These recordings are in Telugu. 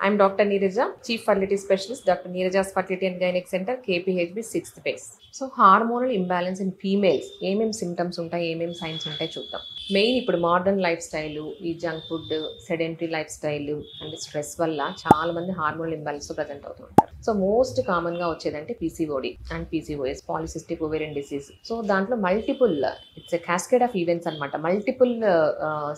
I'm Dr. Neeraja, Chief Fertility Specialist, Dr. Neeraja's Fertility and Gynec Center, KPHB 6th base. So hormonal imbalance in females ఏమేమి సిమ్టమ్స్ ఉంటాయి, ఏమేమి సైన్స్ ఉంటాయి చూద్దాం. మెయిన్ ఇప్పుడు మోడర్న్ లైఫ్ స్టైల్, ఈ junk food, sedentary life style and stress వల్ల చాలా మంది హార్మోనల్ ఇంబ్యాలెన్స్ ప్రజెంట్ అవుతూ ఉంటారు. సో మోస్ట్ కామన్ గా వచ్చేదంటే PCOD and PCOS, polycystic ovarian disease. So దాంట్లో multiple, it's a cascade of events అనమాట. మల్టిపుల్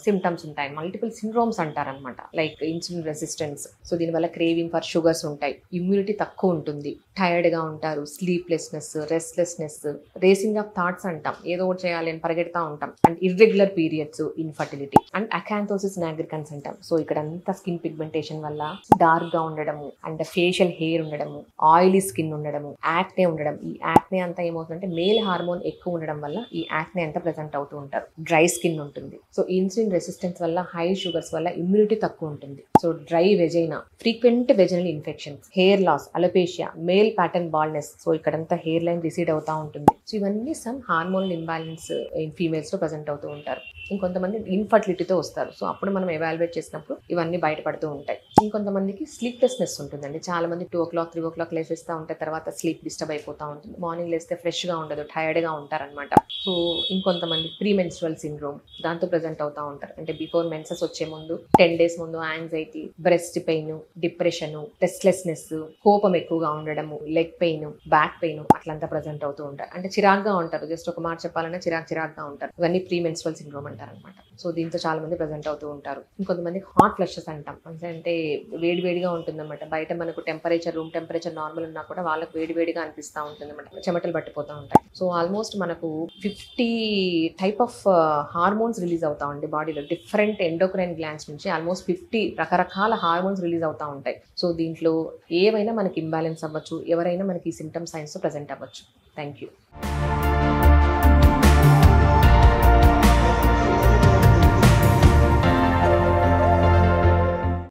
సిమ్టమ్స్ ఉంటాయి, మల్టిపుల్ సిండ్రోమ్స్ అంటారనమాట. లైక్ ఇన్సులిన్ రెసిస్టెన్స్, సో దీనివల్ల క్రేవింగ్ ఫర్ షుగర్స్ ఉంటాయి, ఇమ్యూనిటీ తక్కువ ఉంటుంది, టైర్డ్ గా ఉంటారు, sleeplessness, restlessness, racing of thoughts అంటాం, ఏదో ఒకటి చేయాలి అని పరిగెడతా ఉంటాం, and irregular periods, infertility and acanthosis nigricans అంటాం. సో ఇక్కడ అంతా స్కిన్ పిగ్మెంటేషన్ వల్ల డార్క్ గా ఉండడము, అండ్ ఫేషియల్ హెయిర్ ఉండడము, ఆయిలీ స్కిన్ ఉండడము, యాక్నే ఉండడం. ఈ యాక్నే అంతా ఏమవుతుందంటే మేల్ హార్మోన్ ఎక్కువ ఉండడం వల్ల ఈ యాక్నే అంతా ప్రెజెంట్ అవుతూ ఉంటారు. డ్రై స్కిన్ ఉంటుంది. సో ఇన్సులిన్ రెసిస్టెన్స్ వల్ల, హై షుగర్స్ వల్ల ఇమ్యూనిటీ తక్కువ ఉంటుంది. So dry vagina, frequent vaginal infections, hair loss, alopecia, male pattern baldness. So ఇక్కడంతా హెయిర్ లైన్ రిసీడ్ అవుతూ ఉంటుంది. సో ఇవన్నీ some hormonal imbalance in females లో ప్రజెంట్ అవుతూ ఉంటారు. ఇంకొంతమంది ఇన్ఫర్టిలిటీతో వస్తారు. సో అప్పుడు మనం ఎవాల్యుయేట్ చేసినప్పుడు ఇవన్నీ బయటపడుతూ ఉంటాయి. ఇంకొంతమందికి స్లీప్లెస్నెస్ ఉంటుందండి. చాలా మంది 2 o'clock 3 o'clock లేసేస్తూ ఉంటే తర్వాత స్లీప్ డిస్టర్బ్ అయిపోతూ ఉంటుంది. మార్నింగ్ లేస్తే ఫ్రెష్ గా ఉండదు, టైర్డ్ గా ఉంటారనమాట. సో ఇంకొంతమంది ప్రీ మెన్స్ట్రువల్ సిండ్రోమ్ దాంతో ప్రజెంట్ అవుతూ ఉంటారు. అంటే బిఫోర్ మెన్సెస్ వచ్చే ముందు 10 days ముందు anxiety, breast pain, depression, restlessness, కోపం ఎక్కువగా ఉండడము, లెగ్ పెయిన్, బ్యాక్ పెయిన్ అట్లంతా ప్రజెంట్ అవుతూ ఉంటారు. అంటే చిరాగ్గా ఉంటారు. జస్ట్ ఒక మాట చెప్పాలన్నా చిరాగ్గా ఉంటారు. ఇవన్నీ ప్రీ మెన్స్ట్రువల్ సిండ్రోమ్ అంటారనమాట. సో దీంతో చాలా మంది ప్రజెంట్ అవుతూ ఉంటారు. ఇంకొంతమంది హాట్ ఫ్లషెస్ అంటాం. అంటే వేడివేడిగా ఉంటుందన్నమాట. బయట మనకు టెంపరేచర్, రూమ్ టెంపరేచర్ నార్మల్ ఉన్నా కూడా వాళ్ళకి వేడివేడిగా అనిపిస్తూ ఉంటుంది అన్నమాట. చెమటలు పట్టిపోతూ ఉంటాయి. సో ఆల్మోస్ట్ మనకు 50 టైప్ ఆఫ్ హార్మోన్స్ రిలీజ్ అవుతా ఉంటాయి బాడీలో. డిఫరెంట్ ఎండోక్రైన్ గ్లాండ్స్ నుంచి ఆల్మోస్ట్ 50 రకరకాల హార్మోన్స్ రిలీజ్ అవుతా ఉంటాయి. సో దీంట్లో ఏవైనా మనకి ఇంబ్యాలెన్స్ అవ్వచ్చు, ఎవరైనా మనకి ఈ సిమ్టమ్ సైన్స్ ప్రజెంట్ అవ్వచ్చు. Thank you.